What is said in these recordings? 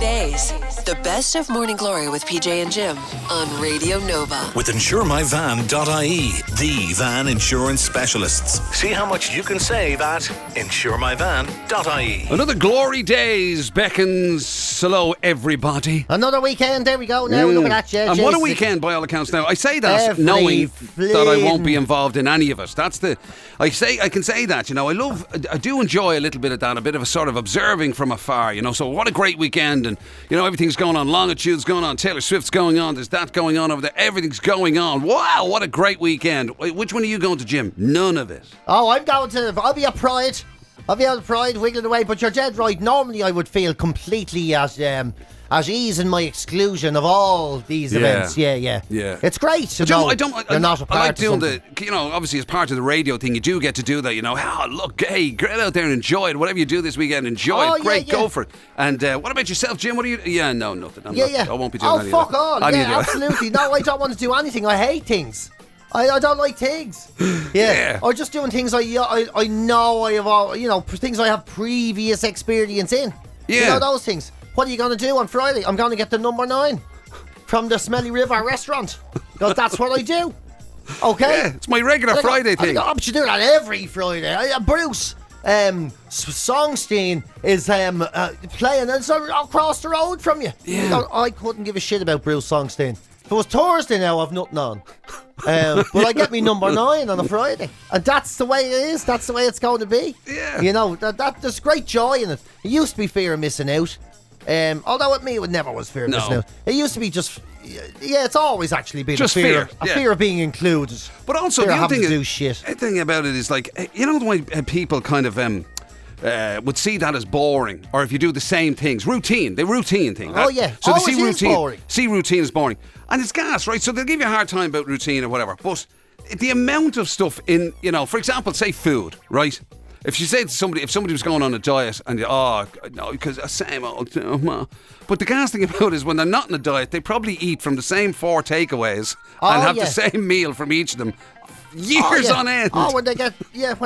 GloryDaze, the best of Morning Glory with PJ and Jim on Radio Nova. With InsureMyVan.ie, the van insurance specialists. See how much you can save at InsureMyVan.ie. Another Glory Days beckons. Hello, everybody. Another weekend, there we go. Now look at that, yeah. And what a weekend by all accounts now. I say that knowing that I won't be involved in any of it. I can say that, I do enjoy a little bit of that, a bit of a sort of observing from afar, so what a great weekend, and everything's going on, Longitude's going on, Taylor Swift's going on, there's that going on over there, everything's going on. Wow, what a great weekend. Which one are you going to, Jim? None of it. Oh, I'll be at Pride. Wiggling away, but you're dead right. Normally I would feel completely at ease in my exclusion of all these events. Yeah. It's great. You're not a part I like of doing something. obviously as part of the radio thing, you do get to do that, look, hey, get out there and enjoy it. Whatever you do this weekend, enjoy it. Great, go for it. And what about yourself, Jim? What are you? Yeah, no, nothing. I won't be doing anything. Oh, fuck all. Yeah, absolutely. No, I don't want to do anything. I hate things. I don't like things. Yeah. Or just doing things I know I have all, things I have previous experience in. Yeah. Those things. What are you going to do on Friday? I'm going to get the number 9 from the Smelly River restaurant. Because that's what I do. Okay? Yeah, it's my regular Friday thing. I should do that every Friday. Bruce Songstein is playing across the road from you. Yeah. I couldn't give a shit about Bruce Songstein. If it was Thursday now, I've nothing on. But I get me number 9 on a Friday. And that's the way it is. That's the way it's going to be. Yeah. There's great joy in it. It used to be fear of missing out. Although with me it never was fear of missing out. It used to be just, it's always actually been just a fear of being included. But also fear the other thing about it is like, the way people kind of would see that as boring, or if you do the same things, the routine thing. Oh yeah, so always they see routine is boring, and it's gas, right? So they'll give you a hard time about routine or whatever. But the amount of stuff in, for example, say food, right? If you say to somebody, if somebody was going on a diet and no, because the same old, but the gas thing about it is when they're not on a diet, they probably eat from the same 4 takeaways and have the same meal from each of them. Years on end. When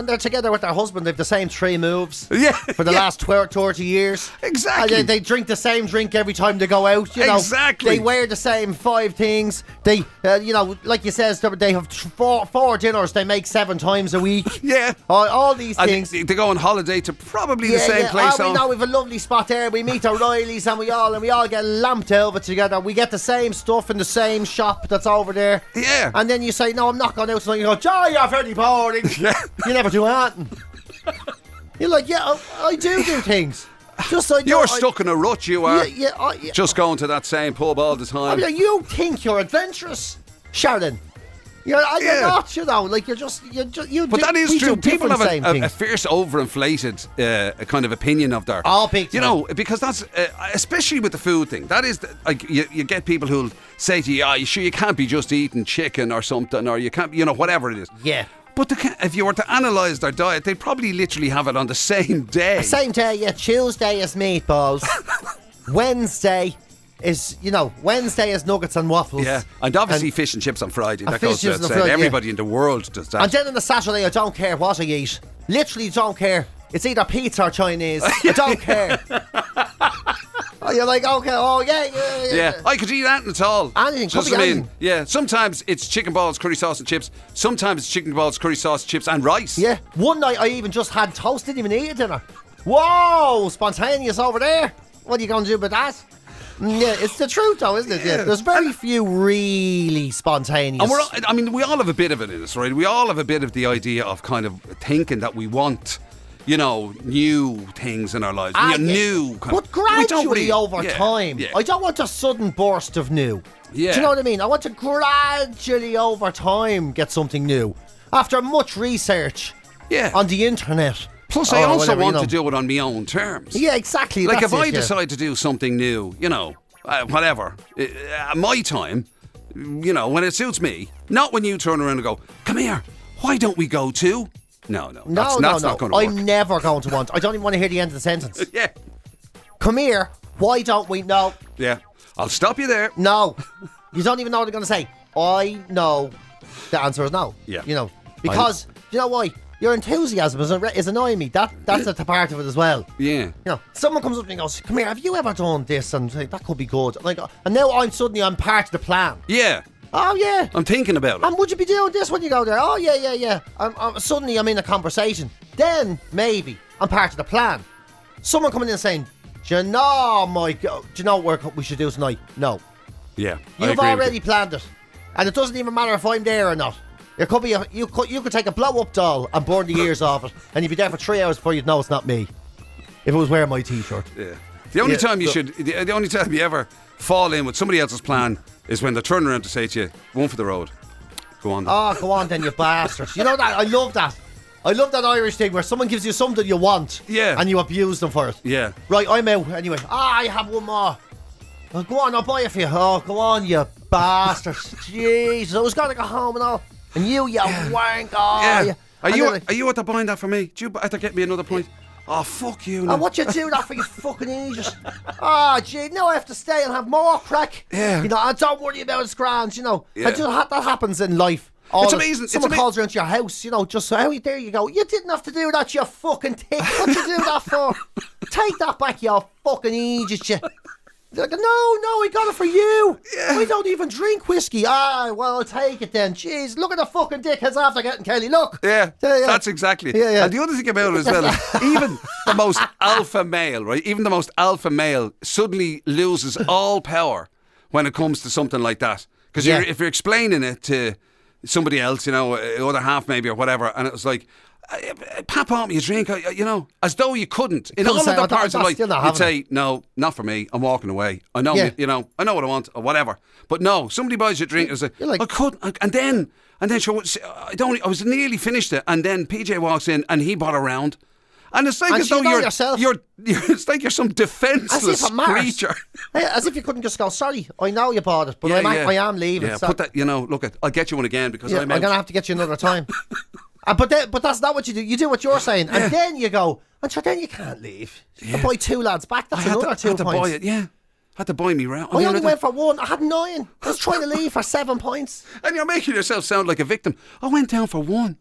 they're together with their husband, they've the same 3 moves. For the last 30 years. Exactly. They drink the same drink every time they go out. Exactly. They wear the same 5 things. They, like you said, they have 4 dinners. They make 7 times a week. Yeah. All these things. They go on holiday to probably the same place. We know we've a lovely spot there. We meet O'Reilly's and we all get lamped over together. We get the same stuff in the same shop that's over there. Yeah. And then you say, no, I'm not going out tonight. You go, Joe, you're very boring. Yeah. You never do anything. You're like, I do things. You're stuck in a rut, you are. Yeah. Just going to that same pub all the time. You think you're adventurous, Sharon. You're not, like you're just. But that is true. People have a fierce, overinflated kind of opinion of their. Oh, big time. Because that's especially with the food thing. That is like you get people who'll say to you, you sure you can't be just eating chicken or something, or you can't, whatever it is. Yeah. But if you were to analyse their diet, they'd probably literally have it on the same day. Tuesday is meatballs. Wednesday is nuggets and waffles. Yeah, and obviously fish and chips on Friday. That goes without saying. Everybody in the world does that. And then on the Saturday, I don't care what I eat. Literally don't care. It's either pizza or Chinese. I don't care. You're like, okay, yeah. I could eat anything at all. Anything, just could be anything. Yeah, sometimes it's chicken balls, curry sauce and chips. Sometimes it's chicken balls, curry sauce, chips and rice. Yeah, one night I even just had toast, didn't even eat a dinner. Whoa, spontaneous over there. What are you going to do with that? Yeah, it's the truth though, isn't it? Yeah. There's very few really spontaneous. And we all have a bit of it in us, right? We all have a bit of the idea of kind of thinking that we want, new things in our lives. But gradually over time. Yeah. I don't want a sudden burst of new. Yeah. Do you know what I mean? I want to gradually over time get something new. After much research on the internet. Plus, I also want to do it on my own terms. Yeah, exactly. Like, if I decide to do something new, whatever, at my time, when it suits me, not when you turn around and go, come here, why don't we go to? No, that's not going to work. I'm never going to want. I don't even want to hear the end of the sentence. Yeah. Come here, why don't we? No. Yeah, I'll stop you there. No. You don't even know what they're going to say. I know the answer is no. Yeah. Because, you know why? your enthusiasm is annoying me. That's a part of it as well. Yeah. You know, someone comes up to me and goes, "Come here, have you ever done this?" And like, that could be good. Like, and now I'm part of the plan. Yeah. Oh yeah. I'm thinking about it. And would you be doing this when you go there? Oh yeah. Suddenly I'm in a conversation. Then maybe I'm part of the plan. Someone coming in and saying, "Do you know, Mike? Do you know what we should do tonight?" No. Yeah. You've already planned it, and it doesn't even matter if I'm there or not. It could be you could take a blow-up doll and burn the ears off it, and you'd be there for 3 hours before you'd know it's not me. If it was wearing my t-shirt. Yeah. The only time you ever fall in with somebody else's plan is when they're turning around to say to you, "One for the road." Go on then. Oh, go on then, you bastards. You know that? I love that. I love that Irish thing where someone gives you something you want. Yeah. And you abuse them for it. Yeah. Right, I'm out anyway. I have one more. Oh, go on, I'll buy it for you. Oh, go on, you bastards. Jesus, I was going to go home and all. And you wank. Oh, Yeah. Are you you at the buying that for me? Do you have to get me another point? Oh, fuck you. No. Oh, what you do that for, you fucking idiot? Oh, gee, now I have to stay and have more crack. Yeah. You know, I don't worry about it, grand, you know. Yeah. That happens in life. It's amazing. Someone calls around to your house, you know, just so there you go. You didn't have to do that, you fucking tick. What'd you do that for? Take that back, you fucking idiot, you. Like, no, we got it for you. Yeah. We don't even drink whiskey. Well, I'll take it then. Jeez, look at the fucking dickheads after getting Kelly. Look. Yeah, that's exactly it. Yeah. And the other thing about it as well is even the most alpha male, right? Even the most alpha male suddenly loses all power when it comes to something like that. Because if you're explaining it to somebody else, you know, other half maybe or whatever, and it was like, "Pap on me a drink," you know, as though you couldn't. In all other parts of life, you'd say, "No, not for me. I'm walking away. I know, you know, I know what I want or whatever." But no, somebody buys you a drink and say, "I couldn't," and then sure, I was nearly finished it, and then PJ walks in and he bought a round. And it's like as though you're it's like you're some defenseless creature. As if you couldn't just go, "Sorry, I know you bought it, but I am leaving." Yeah, put that, you know, look, I'll get you one again because I'm going to have to get you another time. But that's not what you do. You do what you're saying, and then you go, and sure, then you can't leave. You buy 2 lads back. That's another 2 points. Buy it, yeah. Had to buy me round. I only went for 1. I had 9. I was trying to leave for 7 points. And you're making yourself sound like a victim. I went down for 1.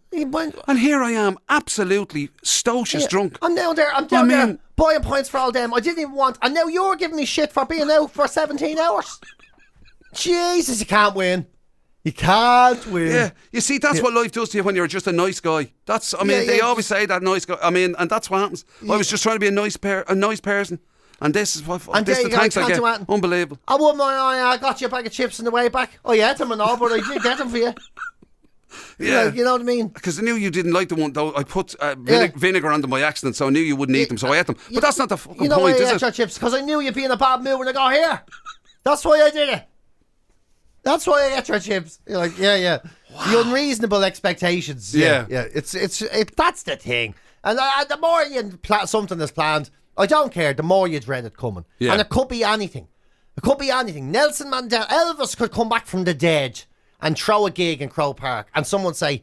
And here I am, absolutely stocious drunk. I'm down there buying points for all them I didn't even want. And now you're giving me shit for being out for 17 hours. Jesus, you can't win. You can't win. Yeah, you see, that's what life does to you when you're just a nice guy. They always say that nice guy. I mean, and that's what happens. I was just trying to be a nice person. And this is what the thanks I get. Unbelievable. I got you a bag of chips on the way back. Oh, you ate them and all, but I did get them for you. Yeah. You know what I mean? Because I knew you didn't like the one, though. I put vinegar on them by accident, so I knew you wouldn't eat them, so I ate them. But that's not the fucking point, is it? You know why I ate your chips? Because I knew you'd be in a bad mood when I got here. That's why I did it. That's why I ate your chips. You're like, yeah. Wow. The unreasonable expectations. Yeah. It's that's the thing. And the more something is planned, I don't care. The more you dread it coming. Yeah. And it could be anything. Nelson Mandela, Elvis could come back from the dead and throw a gig in Croke Park, and someone say,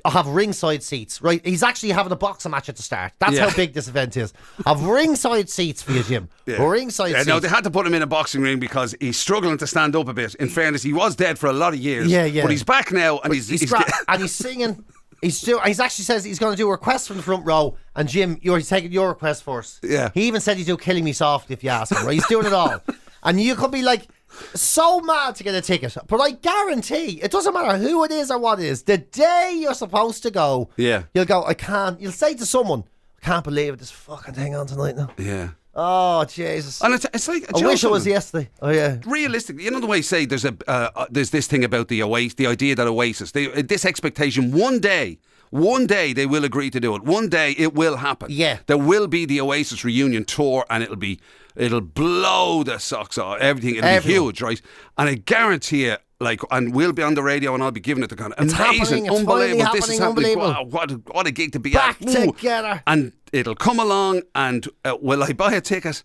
"I have ringside seats." Right? He's actually having a boxing match at the start. That's how big this event is. I've ringside seats for you, Jim. Ringside seats. No, they had to put him in a boxing ring because he's struggling to stand up a bit. In fairness, he was dead for a lot of years. Yeah. But he's back now, and he's and he's singing. He's actually says he's going to do a request from the front row, and Jim, he's taking your request first. Yeah. He even said he'd do "Killing Me Softly" if you ask him. Right? He's doing it all, and you could be like so mad to get a ticket, but I guarantee it doesn't matter who it is or what it is. The day you're supposed to go, you'll go, "I can't." You'll say to someone, "I can't believe this fucking thing on tonight now." Yeah. Oh Jesus! And it's like I wish it was yesterday. Oh yeah. Realistically, you know the way you say there's this thing about the idea that Oasis, this expectation one day they will agree to do it. One day it will happen. Yeah. There will be the Oasis reunion tour, and it'll blow the socks off everything. It'll be huge, right? And I guarantee you, and we'll be on the radio, and I'll be giving it the kind of amazing, unbelievable. This is happening. Wow, what a gig to be back together. And it'll come along, and will I buy a ticket?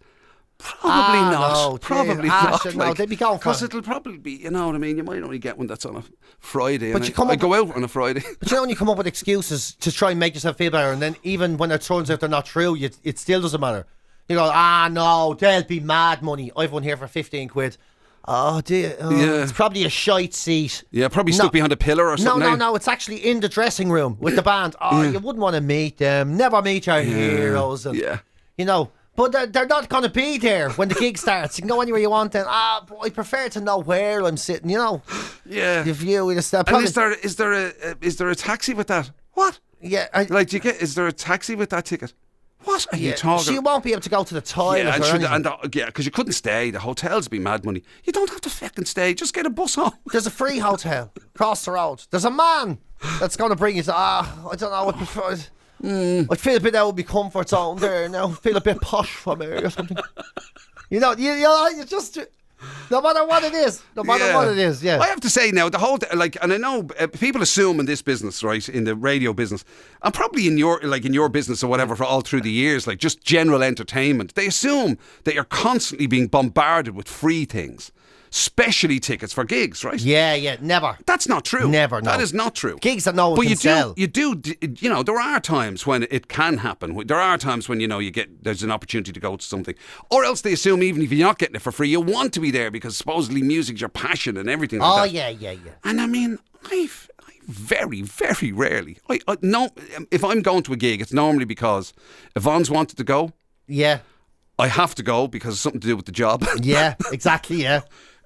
Probably not. No, probably not. No, they'd be going for it. Because it'll probably be, you know what I mean? You might only get one that's on a Friday. But I go out on a Friday. But you know when you come up with excuses to try and make yourself feel better, and then even when it turns out they're not true, it still doesn't matter. You go, no, they'll be mad money. I've won here for 15 quid. Oh, dear. Oh, Yeah. It's probably a shite seat. Yeah, probably stuck behind a pillar or something. No. It's actually in the dressing room with the band. Oh, you wouldn't want to meet them. Never meet your heroes. And, you know, but they're not going to be there when the gig starts. You can go anywhere you want then. But I prefer to know where I'm sitting, you know. Yeah. The view. And is there a taxi with that? What? Yeah. Is there a taxi with that ticket? What are you talking? So you won't be able to go to the toilet because you couldn't stay. The hotels be mad money. You don't have to fucking stay. Just get a bus home. There's a free hotel across the road. There's a man that's going to bring you to. I don't know. I feel a bit out of my comfort zone there now. Feel a bit posh from here or something. You just. No matter what it is. Yeah. I have to say now, the whole, and I know people assume in this business, right, in the radio business, and probably in your business or whatever for all through the years, like just general entertainment, they assume that you're constantly being bombarded with free things. Especially tickets for gigs, right? Yeah, never. That's not true. Never, no. That is not true. Gigs that no one can sell. You do, there are times when it can happen. There are times when, there's an opportunity to go to something. Or else they assume even if you're not getting it for free, you want to be there because supposedly music's your passion and everything like that. Oh, yeah. And I mean, I very, very rarely, if I'm going to a gig, it's normally because Yvonne's wanted to go. Yeah. I have to go because it's something to do with the job. Yeah, exactly, yeah.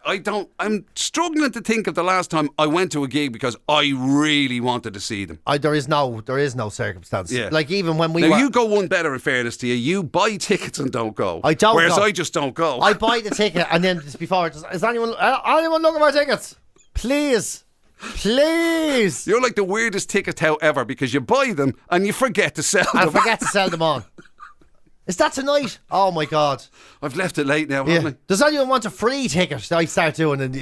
I'm struggling to think of the last time I went to a gig because I really wanted to see them. There is no circumstance. Yeah. Like even when you go one better in fairness to you. You buy tickets and don't go. I don't Whereas go. I just don't go. I buy the ticket and then just before, is anyone looking for tickets? Please. You're like the weirdest ticket tout ever because you buy them and you forget to sell them. I forget to sell them on. Is that tonight? Oh my God! I've left it late now, haven't I? Does anyone want a free ticket? I start doing in the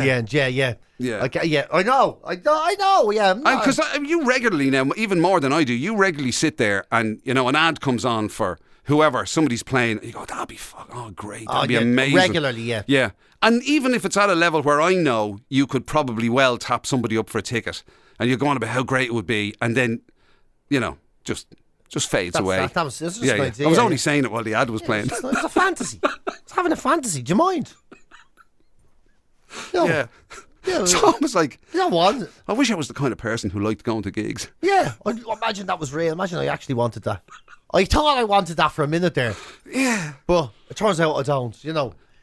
end. Yeah. Okay, yeah, I know. Yeah. Because you regularly now, even more than I do, you regularly sit there and an ad comes on for whoever somebody's playing. And you go, that'd be great. That'd be amazing. Regularly, yeah. Yeah, and even if it's at a level where I know you could probably well tap somebody up for a ticket, and you're going about how great it would be, and then just fades away. That was just an idea. I was only saying it while the ad was playing. It's a fantasy. It's having a fantasy. Do you mind? Yeah. It's almost like... You don't want it. I wish I was the kind of person who liked going to gigs. Yeah. Imagine that was real. Imagine I actually wanted that. I thought I wanted that for a minute there. Yeah. But it turns out I don't,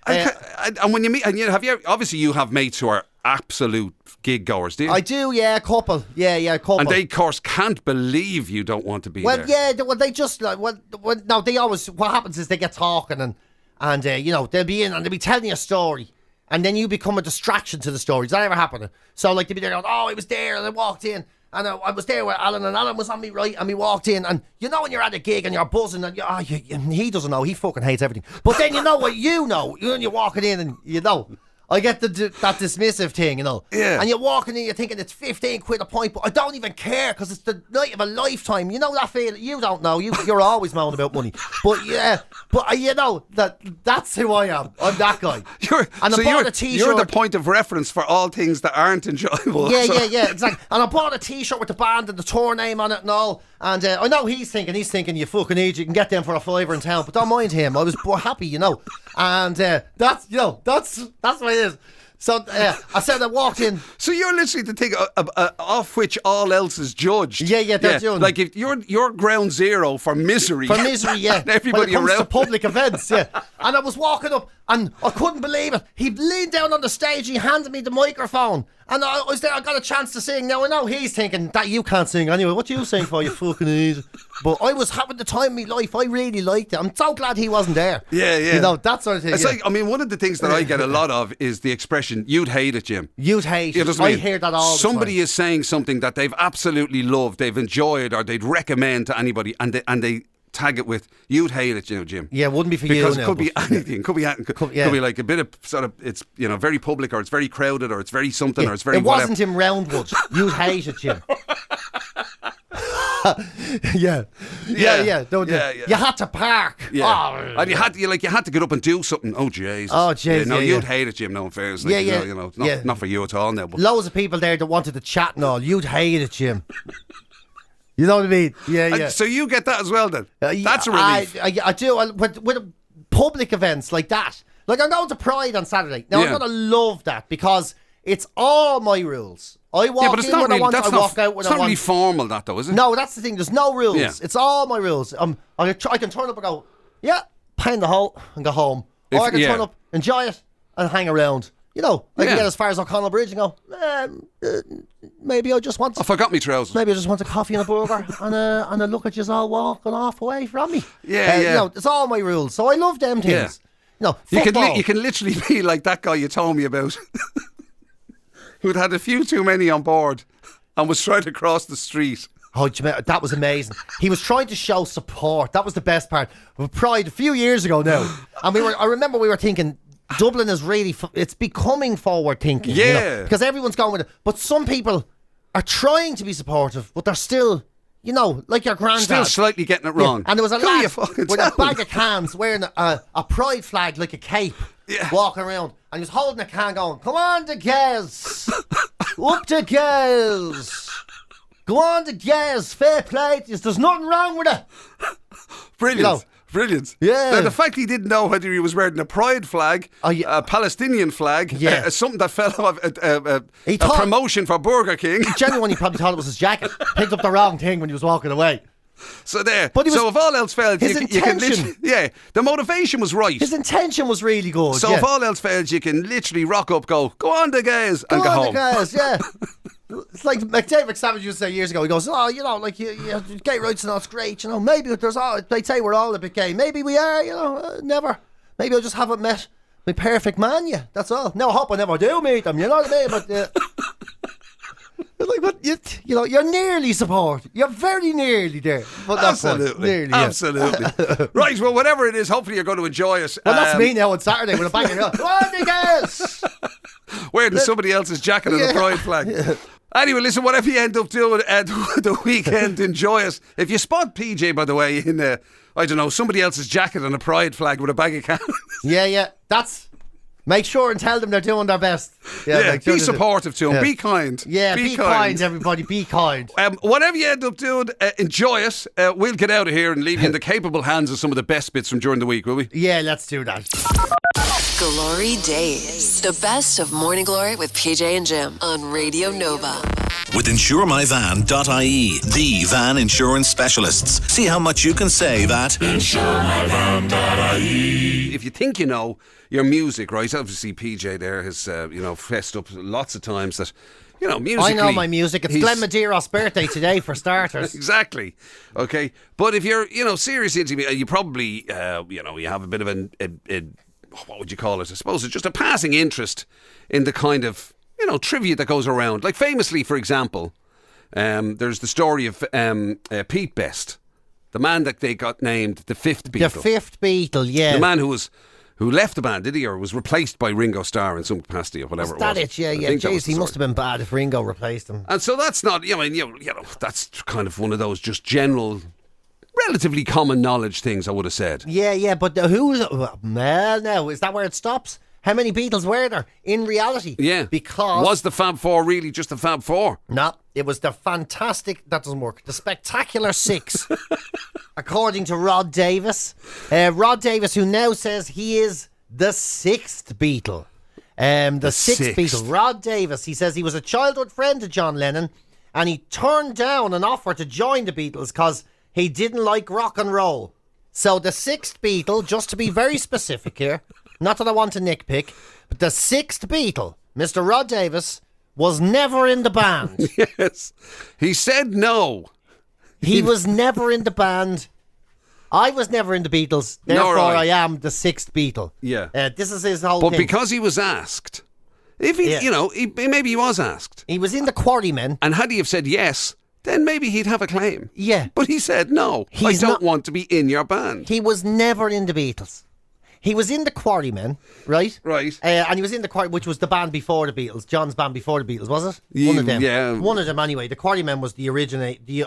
And when you meet... And obviously you have mates who are absolute gig goers, do you? I do, yeah, a couple. Yeah, a couple. And they, of course, can't believe you don't want to be there. Well, yeah, they just, no, they always, what happens is they get talking and they'll be in and they'll be telling you a story and then you become a distraction to the story. Does that ever happen? So, they'll be there going, I was there and I walked in and I was there with Alan and Alan was on me right and we walked in and when you're at a gig and you're buzzing and he doesn't know, he fucking hates everything. But then what you're walking in and I get that dismissive thing, Yeah. And you're walking in, you're thinking it's 15 quid a pint, but I don't even care because it's the night of a lifetime. You know that feeling? You don't know. You're always moaning about money. But yeah, that's who I am. I'm that guy. You're the point of reference for all things that aren't enjoyable. Yeah, exactly. And I bought a T-shirt with the band and the tour name on it and all. And I know he's thinking, you fucking idiot, you can get them for $5 in town, but don't mind him. I was happy, And that's what it is. So I said I walked in. So you're literally the thing off which all else is judged. Yeah, they're doing. Like if you're ground zero for misery. For misery, yeah. And everybody when it comes around. to public events, yeah. And I was walking up and I couldn't believe it. He leaned down on the stage, he handed me the microphone. And I was there, I got a chance to sing. Now I know he's thinking that you can't sing anyway. What you sing for, you fucking idiot? But I was having the time of my life. I really liked it. I'm so glad he wasn't there. Yeah. That sort of thing. It's like, one of the things that I get a lot of is the expression, you'd hate it, Jim. You'd hate it. I hear that all the time. Somebody is saying something that they've absolutely loved, they've enjoyed, or they'd recommend to anybody, and they tag it with, you'd hate it, Jim. Yeah, it wouldn't be for you. Because it could be anything. Could be like a bit of sort of, it's, very public, or it's very crowded, or it's very something, or it's very whatever. It wasn't in Roundwood. You'd hate it, Jim. Yeah. You had to park. Yeah. And you had to get up and do something. Oh, Jesus. Oh, Jesus. You'd hate it, Jim, no, in fairness. Not for you at all now. But. Loads of people there that wanted to chat and all. You'd hate it, Jim. You know what I mean? Yeah. So you get that as well then? That's a relief. I do. With public events like that, Like, I'm going to Pride on Saturday. Now, I'm going to love that because it's all my rules. I walk in when I want, I walk out when I want. It's not really formal, that, though, is it? No, that's the thing. There's no rules. Yeah. It's all my rules. I can turn up and go, yeah, pay in the hole and go home. Or I can turn up, enjoy it, and hang around. You know, I can get as far as O'Connell Bridge and go, maybe I just want... I forgot me trousers. Maybe I just want a coffee and a burger and a look at you all walking off away from me. Yeah, You know, it's all my rules. So I love them things. You know, football. You can literally be like that guy you told me about who'd had a few too many on board and was trying to cross the street. Oh, that was amazing. He was trying to show support. That was the best part. With Pride a few years ago now. And I remember we were thinking... Dublin is really, it's becoming forward thinking. Yeah. You know, because everyone's going with it. But some people are trying to be supportive, but they're still, you know, like your granddad. Still slightly getting it wrong. Yeah. And there was a lad with a bag of cans wearing a pride flag like a cape, walking around. And he was holding a can going, come on the girls. Up the girls. Go on the girls. Fair play. There's nothing wrong with it. Brilliant. You know, brilliant. Yeah. Now, the fact he didn't know whether he was wearing a pride flag, a Palestinian flag, something that fell off a promotion for Burger King. Genuinely probably thought it was his jacket. Picked up the wrong thing when he was walking away. So there. But so if all else failed, you can literally... Yeah, the motivation was right. His intention was really good. So if all else fails, you can literally rock up, go on the guys, and go home. Go on the guys, yeah. It's like David Savage used to say years ago. He goes, oh, you know, like gay rights and all, it's great. You know, maybe they say we're all a bit gay. Maybe we are. You know, never. Maybe I just haven't met my perfect man yet. That's all. Now I hope I never do meet them. You know what I mean? But like, but you know, you're nearly supported. You're very nearly there. But absolutely, nearly, absolutely. Right. Well, whatever it is, hopefully you're going to enjoy it. Well, that's me now on Saturday with a bang of wearing somebody else's jacket and a pride flag. Yeah. Anyway, listen, whatever you end up doing at the weekend, enjoy it. If you spot PJ, by the way, in I don't know, somebody else's jacket and a pride flag with a bag of cans. Yeah. Make sure and tell them they're doing their best. Yeah, be supportive to them. Be kind. Yeah, be kind, everybody. Be kind. Whatever you end up doing, enjoy it. We'll get out of here and leave you in the capable hands of some of the best bits from during the week, will we? Yeah, let's do that. GloryDaze. The best of Morning Glory with PJ and Jim on Radio Nova. With InsureMyVan.ie, the van insurance specialists. See how much you can save at InsureMyVan.ie. If you think you know your music, right? Obviously, PJ there has, fessed up lots of times that, musically... I know my music. It's Glenn Medeiros' birthday today, for starters. Exactly. Okay. But if you're, serious into me, you probably, you have a bit of what would you call it? I suppose it's just a passing interest in the kind of, trivia that goes around. Like famously, for example, there's the story of Pete Best, the man that they got named the fifth Beatle. The fifth Beatle, yeah. The man who left the band, did he? Or was replaced by Ringo Starr in some capacity or whatever it was. That yeah. Jeez, he must have been bad if Ringo replaced him. And so that's not, that's kind of one of those just general... relatively common knowledge things, I would have said. Yeah, but who's... Well, no, is that where it stops? How many Beatles were there in reality? Yeah. Because... Was the Fab Four really just the Fab Four? No, it was the fantastic... That doesn't work. The Spectacular Six, according to Rod Davis. Rod Davis, who now says he is the sixth Beatle. The sixth Beatle. Rod Davis, he says he was a childhood friend to John Lennon and he turned down an offer to join the Beatles because... he didn't like rock and roll. So the sixth Beatle, just to be very specific here, not that I want to nitpick, but the sixth Beatle, Mr. Rod Davis, was never in the band. Yes. He said no. He was never in the band. I was never in the Beatles. Therefore, I am the sixth Beatle. Yeah. This is his whole thing. But because he was asked, if he, maybe he was asked. He was in the Quarrymen. And had he have said yes... then maybe he'd have a claim. Yeah. But he said, no, I don't want to be in your band. He was never in the Beatles. He was in the Quarrymen, right? Right. And he was in the Quarry, which was the band before the Beatles. John's band before the Beatles, was it? One of them. Yeah. One of them, anyway. The Quarrymen was the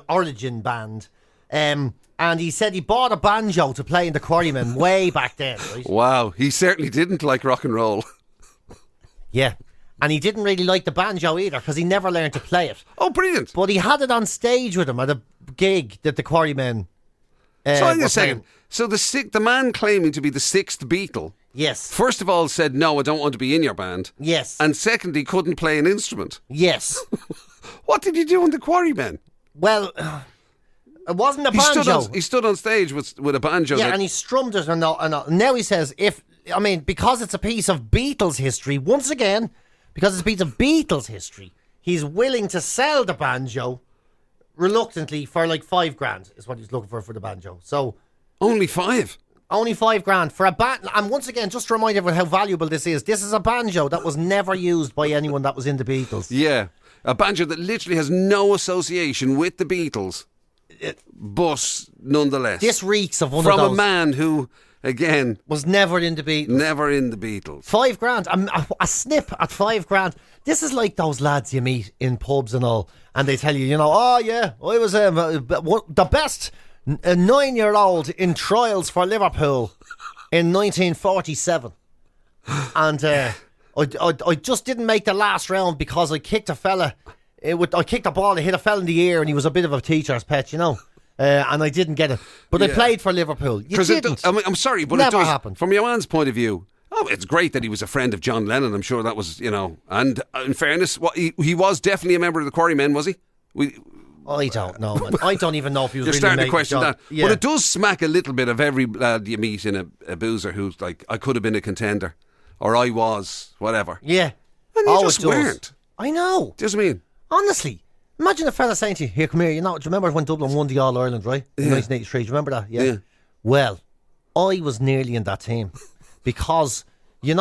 origin band. And he said he bought a banjo to play in the Quarrymen way back then, right? Wow. He certainly didn't like rock and roll. Yeah. And he didn't really like the banjo either because he never learned to play it. Oh, brilliant. But he had it on stage with him at a gig that the Quarrymen so I'm just saying, So the man claiming to be the sixth Beatle, Yes. first of all said, no, I don't want to be in your band. Yes. And secondly, couldn't play an instrument. Yes. What did he do in the Quarrymen? Well, it wasn't a banjo. He stood on stage with a banjo. Yeah, and he strummed it and now he says, because it's a piece of Beatles history, once again, because it's a piece of Beatles history, he's willing to sell the banjo reluctantly for like $5,000 is what he's looking for the banjo. So Only $5,000. only $5,000 for a band. And once again, just to remind everyone how valuable this is a banjo that was never used by anyone that was in the Beatles. Yeah. A banjo that literally has no association with the Beatles. But nonetheless. This reeks of one from of those. a man who, again, was never in the Beatles. never in the Beatles. $5,000. A snip at $5,000. This is like those lads you meet in pubs and all, and they tell you, oh yeah, I was the best 9-year-old in trials for Liverpool in 1947, and I just didn't make the last round because I kicked a fella. I kicked a ball, I hit a fella in the ear, and he was a bit of a teacher's pet, and I didn't get it. But I played for Liverpool. You didn't. I'm sorry, but Never it does happened. From your man's point of view. Oh, it's great that he was a friend of John Lennon. I'm sure that was, and in fairness, he was definitely a member of the Quarrymen, was he? I don't know, man. I don't even know if he was You're really starting to making question John. that. Yeah. But it does smack a little bit of every lad you meet in a boozer who's like, I could have been a contender, or I was, whatever. Yeah. And you Oh, just it does. weren't. I know. Do you know what I mean? Honestly. Imagine a fella saying to you, here, come here, do you remember when Dublin won the All-Ireland, right? In 1983, do you remember that? Yeah. Well, I was nearly in that team. Because, bear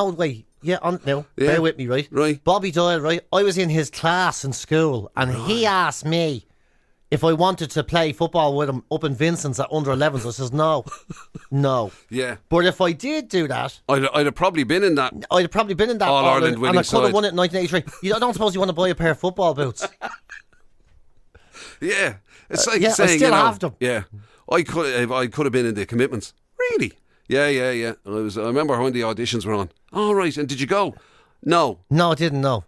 with me, right? Right. Bobby Doyle, right? I was in his class in school, and he asked me if I wanted to play football with him up in Vincent's at under 11s. I says, no. Yeah. But if I did do that, I'd have probably been in that. I'd have probably been in that All-Ireland winning and I could have side. won it in 1983. I don't suppose you want to buy a pair of football boots. Yeah. It's like yeah, I saying, still have them. Yeah. I could have been in the commitments. Really? Yeah. I remember when the auditions were on. All right. And did you go? No. No, I didn't know.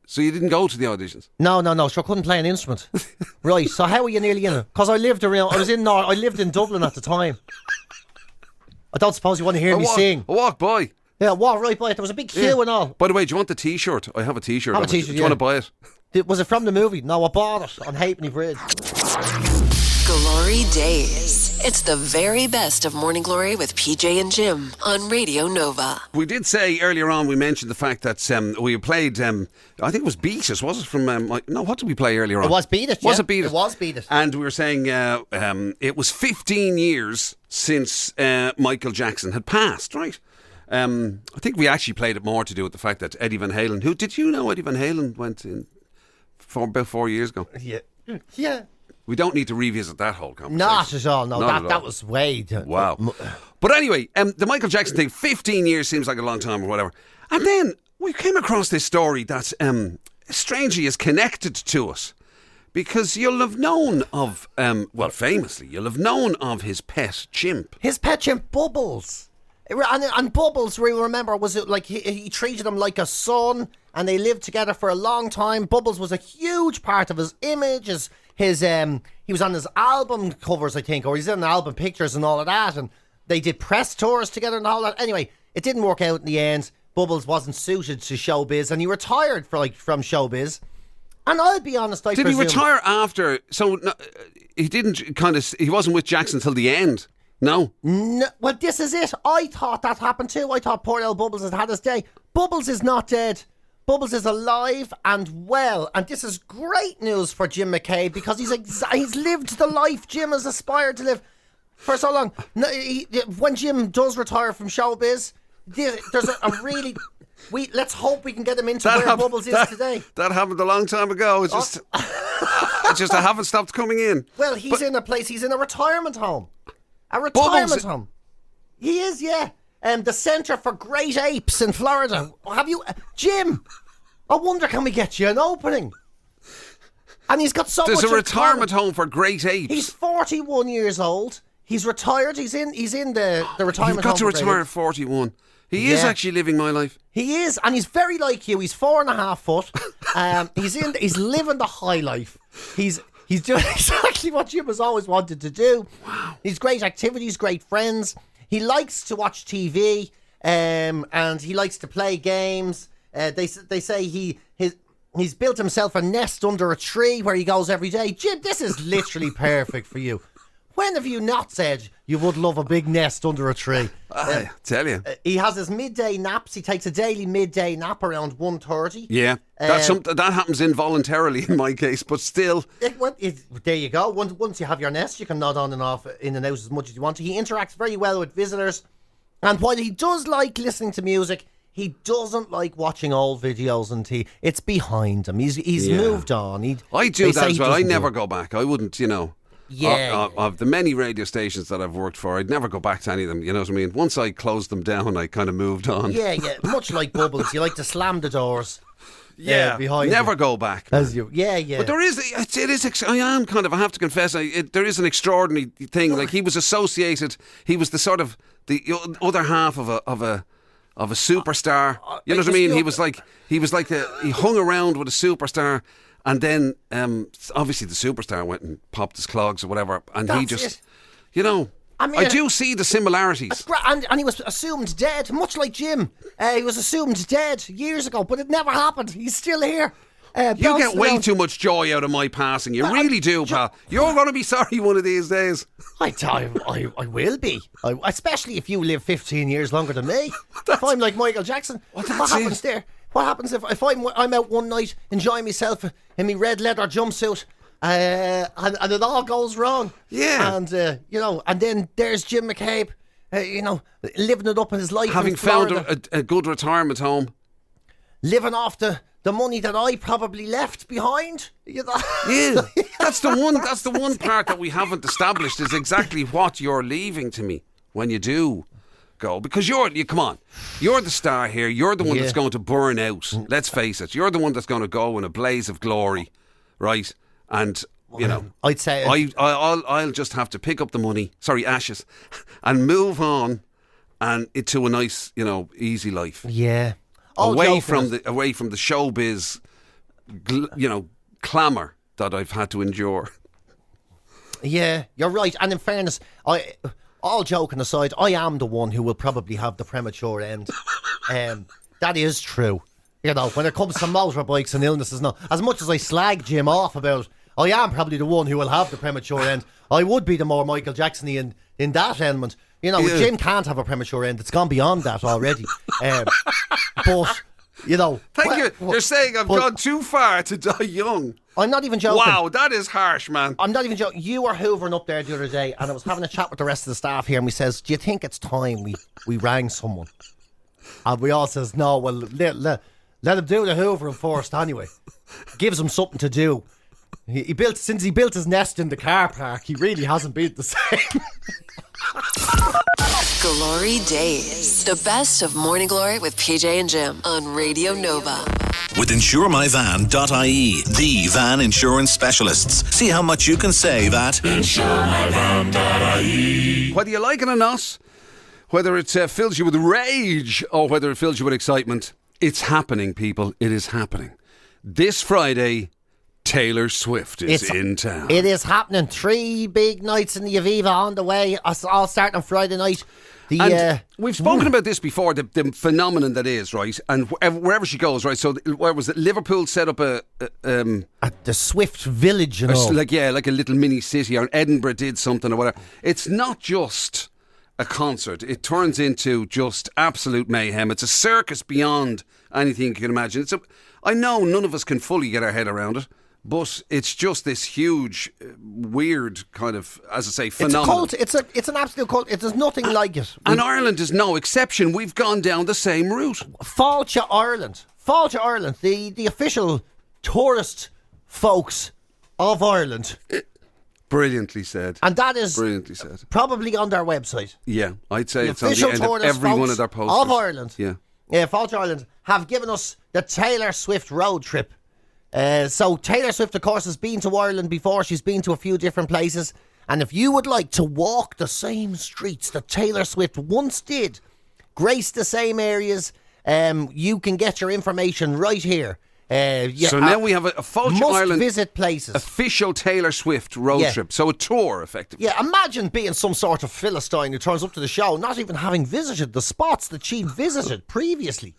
So you didn't go to the auditions? No. So I couldn't play an instrument. Right. So how were you nearly in it? Because I lived in Dublin at the time. I don't suppose you want to hear me sing. I walked by. Yeah, walk right by it. There was a big queue and all. By the way, do you want the T-shirt? I have a T-shirt. I have a T-shirt, Do you want to buy it? Was it from the movie? No, I bought it on Halfpenny Bridge. Glory Days. It's the very best of Morning Glory with PJ and Jim on Radio Nova. We did say earlier on, we mentioned the fact that we played, I think it was Beat It, was it? From what did we play earlier on? It was Beat It, Was yeah. it Beat It? It was Beat It. And we were saying it was 15 years since Michael Jackson had passed, right? I think we actually played it more to do with the fact that Eddie Van Halen, did you know Eddie Van Halen went in about 4 years ago? Yeah. We don't need to revisit that whole conversation. Not at all. No, Not at all. that was way. Wow. But anyway, the Michael Jackson thing, 15 years seems like a long time or whatever. And then we came across this story that strangely is connected to us. Because you'll have known of, famously, you'll have known of his pet chimp. His pet chimp, Bubbles. And Bubbles, we remember, was it like he treated him like a son, and they lived together for a long time. Bubbles was a huge part of his image. He was on his album covers, I think, or he's in album pictures and all of that, and they did press tours together and all that. Anyway, it didn't work out in the end. Bubbles wasn't suited to showbiz, and he retired from showbiz. And I'll be honest, Did he retire after? So he didn't he wasn't with Jackson till the end. No. Well, this is it. I thought that happened too. I thought poor old Bubbles had his day. Bubbles is not dead. Bubbles is alive and well. And this is great news for Jim McCabe because he's lived the life Jim has aspired to live for so long. When Jim does retire from showbiz, there's a really... let's hope we can get him into where Bubbles is today. That happened a long time ago. It's just... I haven't stopped coming in. Well, he's in a retirement home. A retirement home. He is, yeah. The Centre for Great Apes in Florida. Have you... Jim, I wonder can we get you an opening? And he's got so much... There's a retirement home for great apes. He's 41 years old. He's retired. He's in the retirement home. You've got to retire at 41. He is actually living my life. He is, and he's very like you. He's 4.5 foot. He's living the high life. He's He's doing exactly what Jim has always wanted to do. Wow. He's great activities, great friends. He likes to watch TV, and he likes to play games. They say he's built himself a nest under a tree where he goes every day. Jim, this is literally perfect for you. When have you not said you would love a big nest under a tree? I tell you. He has his midday naps. He takes a daily midday nap around 1:30. Yeah, that happens involuntarily in my case, but still. There you go. Once you have your nest, you can nod on and off in and out as much as you want. He interacts very well with visitors. And while he does like listening to music, he doesn't like watching old videos and it's behind him. He's moved on. I do that as well. I never go back. I wouldn't, of the many radio stations that I've worked for, I'd never go back to any of them, you know what I mean? Once I closed them down, I kind of moved on. Yeah, much like Bubbles, you like to slam the doors. Behind never you. Go back. As you, But there is, I have to confess, there is an extraordinary thing. Like he was associated, he was the sort of the other half of a superstar. You know what I mean? He was like he hung around with a superstar. And then, obviously, the superstar went and popped his clogs or whatever, and he just, I do see the similarities. And he was assumed dead, much like Jim. He was assumed dead years ago, but it never happened. He's still here. You get way too much joy out of my passing. You really do, pal. You're going to be sorry one of these days. I will be. Especially if you live 15 years longer than me. If I'm like Michael Jackson, what happens there? What happens if I'm out one night enjoying myself in my red leather jumpsuit and it all goes wrong? Yeah. And, and then there's Jim McCabe, living it up in his life. Having found a good retirement home. Living off the money that I probably left behind. Yeah. That's the one part that we haven't established is exactly what you're leaving to me when you do go, because you're the star here. You're the one that's going to burn out. Let's face it. You're the one that's going to go in a blaze of glory, right? And I'd say I'll just have to pick up the money, ashes, and move on and into a nice, easy life. Yeah, away from the showbiz, clamour that I've had to endure. Yeah, you're right. And in fairness, all joking aside, I am the one who will probably have the premature end. That is true. When it comes to motorbikes and illnesses, now, as much as I slag Jim off about, I am probably the one who will have the premature end. I would be the more Michael Jackson-y in that element. Jim can't have a premature end. It's gone beyond that already. But, Thank you. You're saying I've gone too far to die young. I'm not even joking. Wow, that is harsh, man. I'm not even joking. You were hoovering up there the other day, and I was having a chat with the rest of the staff here, and we says, do you think it's time we rang someone? And we all says, no, well, let him do the hoovering first anyway. Gives him something to do. Since he built his nest in the car park, he really hasn't been the same. GloryDaze, the best of Morning Glory with PJ and Jim on Radio Nova. With InsureMyVan.ie, the van insurance specialists. See how much you can save at InsureMyVan.ie. Whether you like it or not, whether it fills you with rage or whether it fills you with excitement, it's happening, people. It is happening. This Friday, Taylor Swift is in town. It is happening. 3 big nights in the Aviva on the way. All starting on Friday night. We've spoken about this before, the phenomenon that is, right? And wherever she goes, right? So where was it? Liverpool set up at the Swift Village, like a little mini city, or Edinburgh did something or whatever. It's not just a concert. It turns into just absolute mayhem. It's a circus beyond anything you can imagine. I know none of us can fully get our head around it, but it's just this huge, weird kind of, as I say, phenomenon. It's a cult. It's an absolute cult. There's nothing like it. And Ireland is no exception. We've gone down the same route. Fáilte Ireland. The official tourist folks of Ireland. Brilliantly said. And that is brilliantly said. Probably on their website. Yeah, I'd say it's on the end of every one of their posters. Of Ireland. Yeah. Fáilte Ireland have given us the Taylor Swift road trip. So Taylor Swift, of course, has been to Ireland before. She's been to a few different places. And if you would like to walk the same streets that Taylor Swift once did, grace the same areas, you can get your information right here. So now we have a Fulch must Island visit places. official Taylor Swift road trip. So a tour, effectively. Yeah, imagine being some sort of Philistine who turns up to the show not even having visited the spots that she visited previously.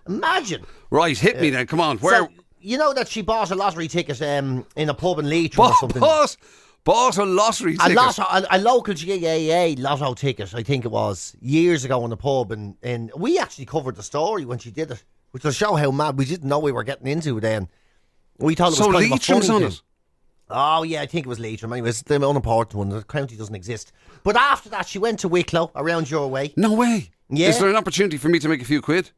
Imagine. Right, hit me then. Come on. Where? So, you know that she bought a lottery ticket in a pub in Leitrim or something? Bought a lottery ticket. A local GAA lotto ticket, I think it was, years ago in the pub. And we actually covered the story when she did it, which will show how mad we didn't know we were getting into then. We thought it was kind of a funny on thing. it. Oh, yeah, I think it was Leitrim. Anyway, it's the unimportant one. The county doesn't exist. But after that, she went to Wicklow, around your way. No way. Yeah. Is there an opportunity for me to make a few quid?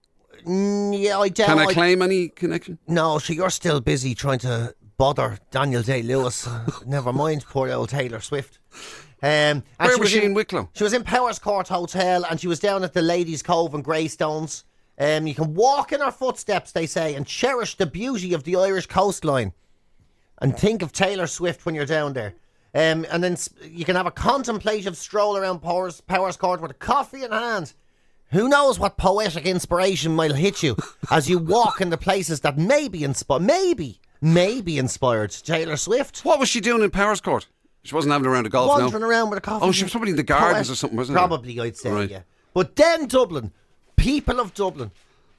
Yeah, I doubt. Can I claim any connection? No, so you're still busy trying to bother Daniel Day-Lewis. Never mind, poor old Taylor Swift. Where was she in Wicklow? She was in Powers Court Hotel, and she was down at the Ladies' Cove in Greystones. You can walk in her footsteps, they say, and cherish the beauty of the Irish coastline. And think of Taylor Swift when you're down there. And then you can have a contemplative stroll around Powers Court with a coffee in hand. Who knows what poetic inspiration might hit you as you walk in the places that may be inspired Taylor Swift. What was she doing in Powers Court? She wasn't having a round of golf, Wandering around with a coffee. Oh, she was probably in the gardens or something, wasn't Probably, I'd say, Right. yeah. But then Dublin, people of Dublin.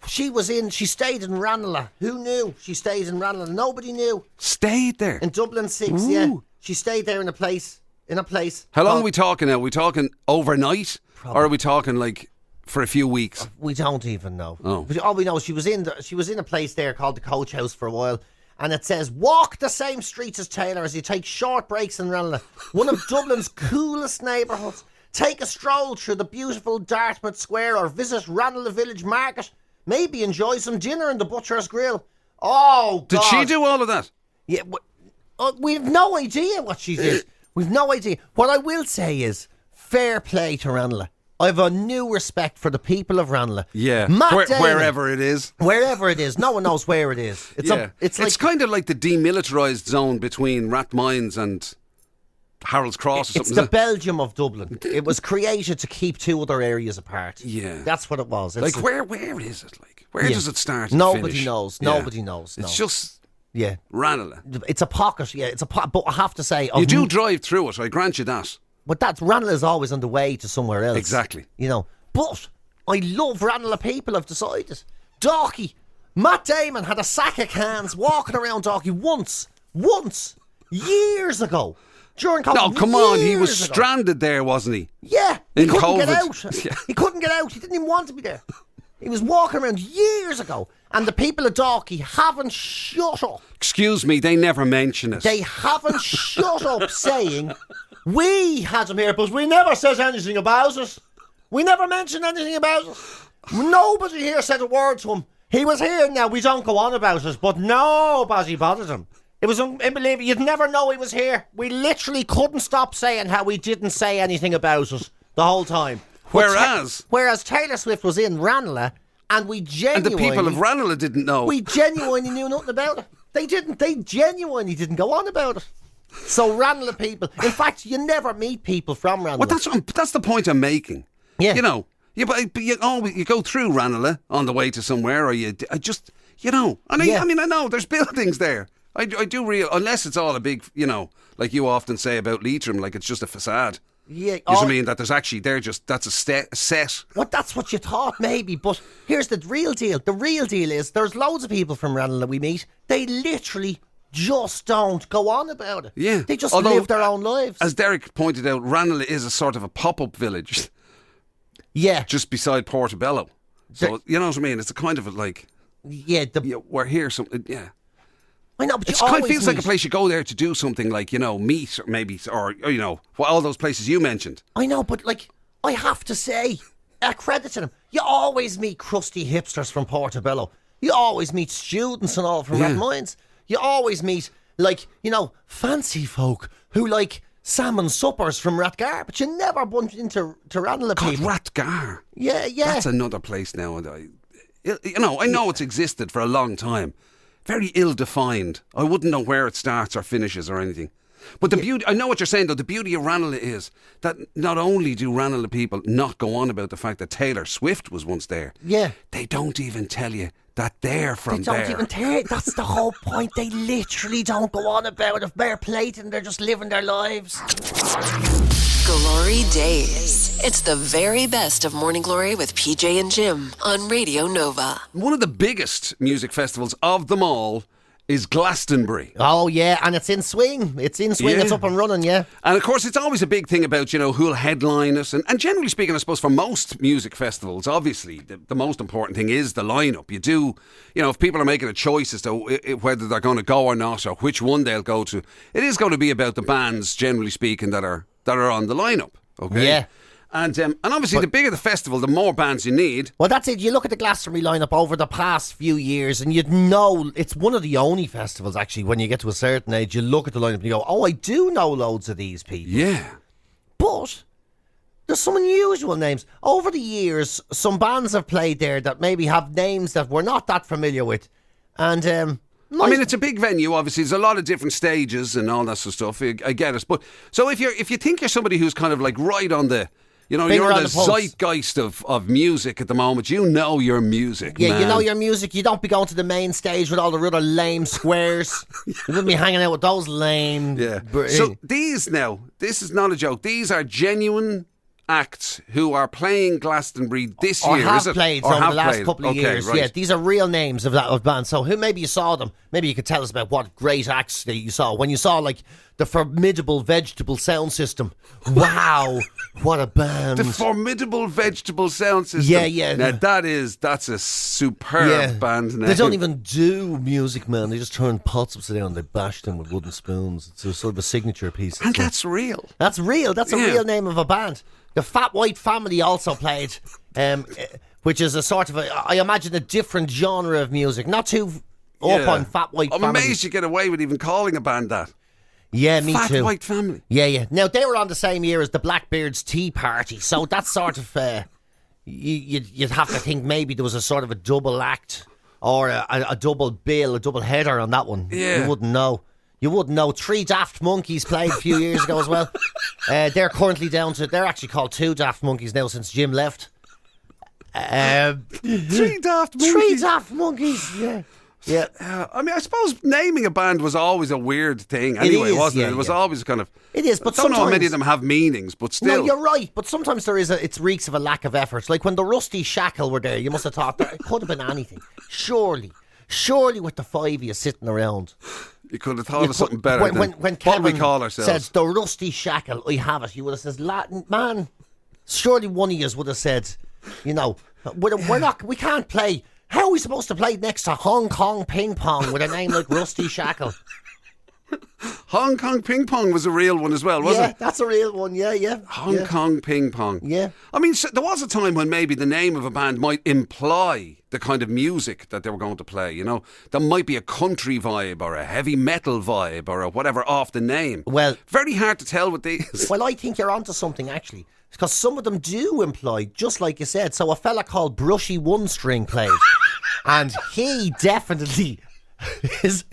She stayed in Ranelagh. Who knew she stayed in Ranelagh? Nobody knew. Stayed there? In Dublin 6, Ooh. yeah. She stayed there in a place. How long are we talking now? Are we talking overnight? Probably. Or are we talking like for a few weeks? We don't even know. Oh. But all we know is she was in a place there called the Coach House for a while, and it says walk the same streets as Taylor as you take short breaks in Ranelagh, one of Dublin's coolest neighbourhoods. Take a stroll through the beautiful Dartmouth Square or visit Ranelagh Village Market. Maybe enjoy some dinner in the Butcher's Grill. Oh, God. Did she do all of that? Yeah, we've no idea what she did. We've no idea. What I will say is fair play to Ranelagh. I have a new respect for the people of Ranelagh. Yeah, Matt Damon, wherever it is. Wherever it is. No one knows where it is. It's kind of like the demilitarised zone between Rathmines and Harold's Cross or something. It's the Belgium of Dublin. It was created to keep two other areas apart. Yeah. That's what it was. Where is it? Like, where does it start and Nobody finish? knows. Yeah. Nobody knows. No. It's just Yeah. Ranelagh. It's a pocket, yeah. It's a pocket. But I have to say... You do drive through it, I grant you that. But Ranelagh is always on the way to somewhere else. Exactly. You know. But I love Ranelagh people, I've decided. Dalkey. Matt Damon had a sack of cans walking around Dalkey once, years ago. During COVID. No, come on. He was years ago. stranded there, wasn't he? Yeah. He In couldn't get COVID. out. Yeah. He couldn't get out. He didn't even want to be there. He was walking around years ago. And the people of Dalkey haven't shut up. Excuse me, they never mention it. They haven't shut up saying, we had him here, but we never said anything about it. We never mentioned anything about it. Nobody here said a word to him. He was here now, we don't go on about it, but nobody bothered him. It was unbelievable. You'd never know he was here. We literally couldn't stop saying how we didn't say anything about it the whole time. Whereas Taylor Swift was in Ranelagh, and we genuinely... And the people of Ranelagh didn't know. We genuinely knew nothing about it. They didn't. They genuinely didn't go on about it. So Ranelagh people... In fact, you never meet people from Ranelagh. Well, that's the point I'm making. Yeah. You know, you go through Ranelagh on the way to somewhere, or I mean, I know there's buildings there. I do unless it's all a big, like you often say about Leitrim, like it's just a facade. Yeah, you know what I mean? That there's actually that's a set. Well, that's what you thought maybe, but here's the real deal. The real deal is there's loads of people from Ranelagh we meet. They literally just don't go on about it. Yeah, they just live their own lives. As Derek pointed out, Ranelagh is a sort of a pop-up village. Yeah, just beside Portobello. So you know what I mean? It's a kind of we're here. Something. Yeah. I know, but it kind of feels like a place you go there to do something like, meet, or maybe, or all those places you mentioned. I know, but I have to say, credit to them. You always meet crusty hipsters from Portobello. You always meet students and all from Rathmines. You always meet, fancy folk who like salmon suppers from Rathgar, but you never bump into Ranelagh people. Rathgar. Yeah. That's another place now. I know it's existed for a long time. Very ill-defined. I wouldn't know where it starts or finishes or anything. But the beauty, I know what you're saying though, the beauty of Ranelagh is that not only do Ranelagh people not go on about the fact that Taylor Swift was once there, yeah, they don't even tell you that they're from They don't there. even care. That's the whole point. They literally don't go on about it. They're plating. They're just living their lives. Glory Days. It's the very best of Morning Glory with PJ and Jim on Radio Nova. One of the biggest music festivals of them all is Glastonbury. Oh, yeah, and it's in swing. It's in swing. Yeah. It's up and running, yeah. And of course, it's always a big thing about, who'll headline it. And generally speaking, I suppose, for most music festivals, obviously, the most important thing is the lineup. You do, if people are making a choice as to whether they're going to go or not, or which one they'll go to, it is going to be about the bands, generally speaking, that are on the lineup. Okay? Yeah. And obviously, the bigger the festival, the more bands you need. Well, that's it. You look at the Glastonbury lineup over the past few years, and you'd know it's one of the only festivals, actually, when you get to a certain age, you look at the lineup and you go, oh, I do know loads of these people. Yeah. But there's some unusual names. Over the years, some bands have played there that maybe have names that we're not that familiar with. And it's a big venue, obviously. There's a lot of different stages and all that sort of stuff. I get it. But so if you think you're somebody who's kind of like right on the... you're on the zeitgeist of music at the moment. You know your music, yeah, man. you know your music. You don't be going to the main stage with all the other lame squares. You wouldn't be hanging out with those lame... Yeah. So these now, this is not a joke. These are genuine acts who are playing Glastonbury this year, have is it? played Or over have the last played. couple of years. Right. Yeah, these are real names of bands. So maybe you saw them. Maybe you could tell us about what great acts that you saw. When you saw, like, the Formidable Vegetable Sound System. Wow, what a band. The Formidable Vegetable Sound System. Yeah, yeah. Now that's a superb band now. They don't even do music, man. They just turn pots upside down and they bash them with wooden spoons. It's a sort of a signature piece. And that's real. That's real. That's a real name of a band. The Fat White Family also played, which is a sort of I imagine a different genre of music. Not too up on Fat White Family. I'm amazed you get away with even calling a band that. Yeah, me too. Fat White Family. Yeah, yeah. Now, they were on the same year as the Blackbeard's Tea Party, so that's sort of... you'd have to think maybe there was a sort of a double act or a double bill, a double header on that one. Yeah. You wouldn't know. You wouldn't know. Three Daft Monkeys played a few years ago as well. They're currently down to... They're actually called Two Daft Monkeys now since Jim left. Three Daft Monkeys. Three Daft Monkeys, yeah. Yeah. I suppose naming a band was always a weird thing anyway, wasn't it? It was always kind of... It is, but I don't know how sometimes... many of them have meanings, but still... No, you're right, but sometimes it reeks of a lack of effort. Like when the Rusty Shackle were there, you must have thought that it could have been anything. Surely with the five of you sitting around... You could have thought of something better when what Kevin we call ourselves. Said, the Rusty Shackle, I have it. You would have said, Latin, man, surely one of you would have said, we can't play... How are we supposed to play next to Hong Kong Ping Pong with a name like Rusty Shackle? Hong Kong Ping Pong was a real one as well, wasn't it? Yeah, that's a real one, yeah. Hong Kong Ping Pong. Yeah. I mean, so there was a time when maybe the name of a band might imply the kind of music that they were going to play, There might be a country vibe or a heavy metal vibe or a whatever off the name. Well... Very hard to tell with these. Well, I think you're onto something, actually. Because some of them do imply, just like you said. So a fella called Brushy One String played. And he definitely is...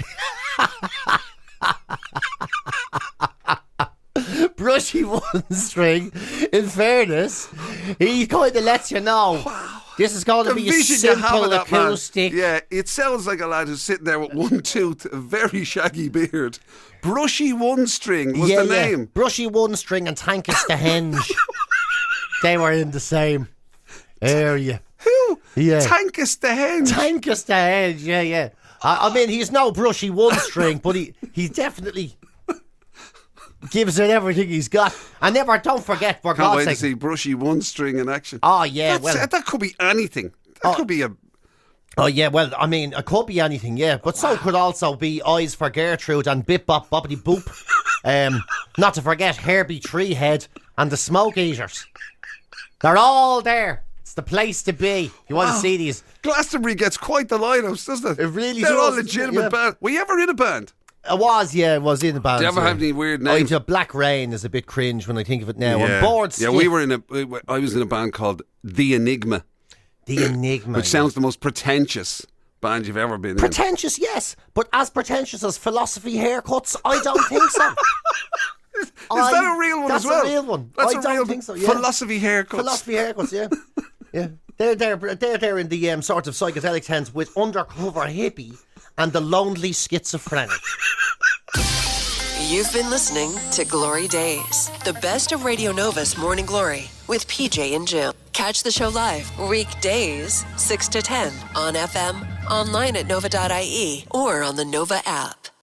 Brushy One String, in fairness, he kind of lets you know... Wow. This is going to be a simple acoustic. Man. Yeah, it sounds like a lad who's sitting there with one tooth, a very shaggy beard. Brushy One String was the name. Brushy One String and Tankus the Henge. They were in the same area. Who? Yeah. Tankus the Henge. Tankus the Henge, yeah. I mean, he's no Brushy One String, but he definitely... gives it everything he's got. And don't forget, for Can't God's wait sake. to see Brushy One String in action. Oh, yeah, that could be anything. That could be a... Oh, yeah, well, I mean, it could be anything, yeah. But so could also be Eyes for Gertrude and Bip Bop Boppity Boop. Not to forget Herbie Treehead and the Smoke Eaters. They're all there. It's the place to be. You want to see these. Glastonbury gets quite the lineups, doesn't it? It really They're does. all legitimate bands. Were you ever in a band? It was in a band. Do you ever have any weird names? Black Rain is a bit cringe when I think of it now. Yeah. I'm bored. Yeah, I was in a band called The Enigma. The Enigma. Which sounds the most pretentious band you've ever been in. Pretentious, yes. But as pretentious as Philosophy Haircuts, I don't think so. Is that a real one as well? That's a real one. That's I a don't real think so, yeah. Philosophy Haircuts. Philosophy Haircuts, yeah. Yeah. They're there in the sort of psychedelic tent with undercover hippie and the lonely schizophrenic. You've been listening to Glory Days, the best of Radio Nova's Morning Glory with PJ and Jim. Catch the show live weekdays 6 to 10 on FM, online at nova.ie, or on the Nova app.